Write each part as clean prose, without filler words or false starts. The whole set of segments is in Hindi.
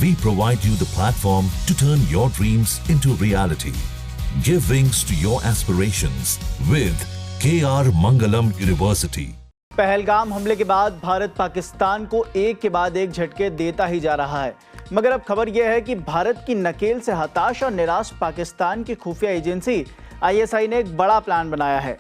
We provide you the platform to turn your dreams into reality. Give wings to your aspirations with KR Mangalam University. Pahalgam हमले के बाद भारत पाकिस्तान को एक के बाद एक झटके देता ही जा रहा है, मगर अब खबर यह है कि भारत की नकेल से हताश और निराश पाकिस्तान की खुफिया एजेंसी ISI ने एक बड़ा प्लान बनाया है।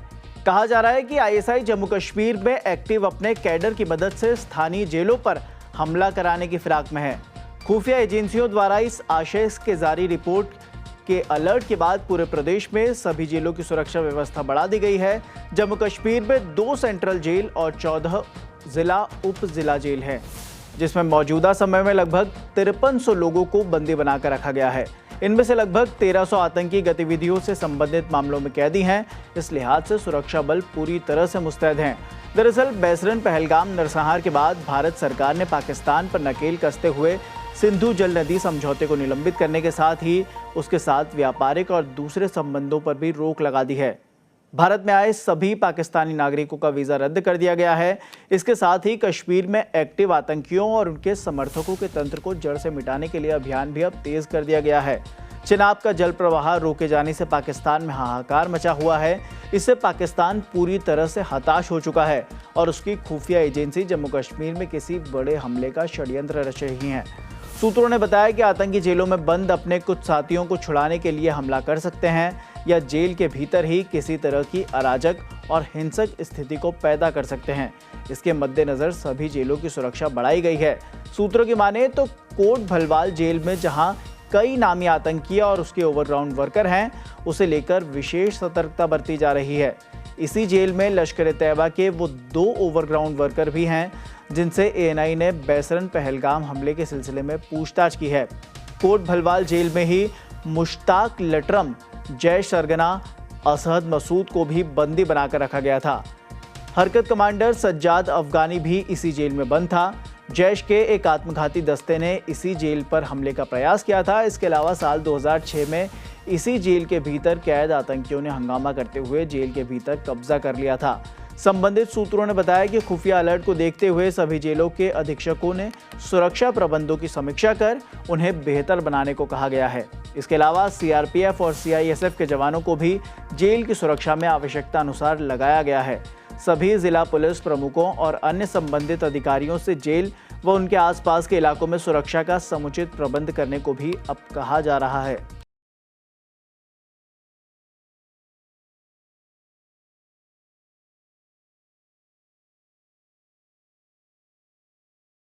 कहा जा रहा है कि ISI जम्मू कश्मीर में एक्टिव अपने कैडर की मदद से स्थानीय जेलों पर हमला कराने की फिराक में है। खुफिया एजेंसियों द्वारा इस आशय के जारी रिपोर्ट के अलर्ट के बाद पूरे प्रदेश में सभी जेलों की सुरक्षा व्यवस्था बढ़ा दी गई है। जम्मू कश्मीर में 2 सेंट्रल जेल और 14 जिला उप जिला जेल है, जिसमें मौजूदा समय में लगभग 5300 लोगों को बंदी बनाकर रखा गया है। इनमें से लगभग 1300 आतंकी गतिविधियों से संबंधित मामलों में कैदी हैं। इस लिहाज से सुरक्षा बल पूरी तरह से मुस्तैद हैं। दरअसल बैसरन पहलगाम नरसंहार के बाद भारत सरकार ने पाकिस्तान पर नकेल कसते हुए सिंधु जल नदी समझौते को निलंबित करने के साथ ही उसके साथ व्यापारिक और दूसरे संबंधों पर भी रोक लगा दी है। भारत में आए सभी पाकिस्तानी नागरिकों का वीज़ा रद्द कर दिया गया है। इसके साथ ही कश्मीर में एक्टिव आतंकियों और उनके समर्थकों के तंत्र को जड़ से मिटाने के लिए अभियान भी अब तेज कर दिया गया है। चिनाब का जल प्रवाह रोके जाने से पाकिस्तान में हाहाकार मचा हुआ है। इससे पाकिस्तान पूरी तरह से हताश हो चुका है और उसकी खुफिया एजेंसी जम्मू कश्मीर में किसी बड़े हमले का षड्यंत्र रच रही है। सूत्रों ने बताया कि आतंकी जेलों में बंद अपने कुछ साथियों को छुड़ाने के लिए हमला कर सकते हैं या जेल के भीतर ही किसी तरह की अराजक और हिंसक स्थिति को पैदा कर सकते हैं। इसके मद्देनजर सभी जेलों की सुरक्षा बढ़ाई गई है। सूत्रों की माने तो कोट भलवाल जेल में जहां कई नामी आतंकी और उसके ओवरग्राउंड वर्कर हैं, उसे लेकर विशेष सतर्कता बरती जा रही है। इसी जेल में लश्कर-ए-तैयबा के वो 2 ओवरग्राउंड वर्कर भी हैं जिनसे ANI ने बैसरन पहलगाम हमले के सिलसिले में पूछताछ की है। कोट भलवाल जेल में ही मुश्ताक लटरम, जय सरगना, असहद मसूद को भी बंदी बनाकर रखा गया था। हरकत कमांडर सज्जाद अफगानी भी इसी जेल में बंद था। जैश के एक आत्मघाती दस्ते ने इसी जेल पर हमले का प्रयास किया था। इसके अलावा साल 2006 में इसी जेल के भीतर कैद आतंकियों ने हंगामा करते हुए जेल के भीतर कब्जा कर लिया था। संबंधित सूत्रों ने बताया कि खुफिया अलर्ट को देखते हुए सभी जेलों के अधीक्षकों ने सुरक्षा प्रबंधों की समीक्षा कर उन्हें बेहतर बनाने को कहा गया है। इसके अलावा CRPF और CISF के जवानों को भी जेल की सुरक्षा में आवश्यकता अनुसार लगाया गया है। सभी जिला पुलिस प्रमुखों और अन्य संबंधित अधिकारियों से जेल व उनके आसपास के इलाकों में सुरक्षा का समुचित प्रबंध करने को भी अब कहा जा रहा है।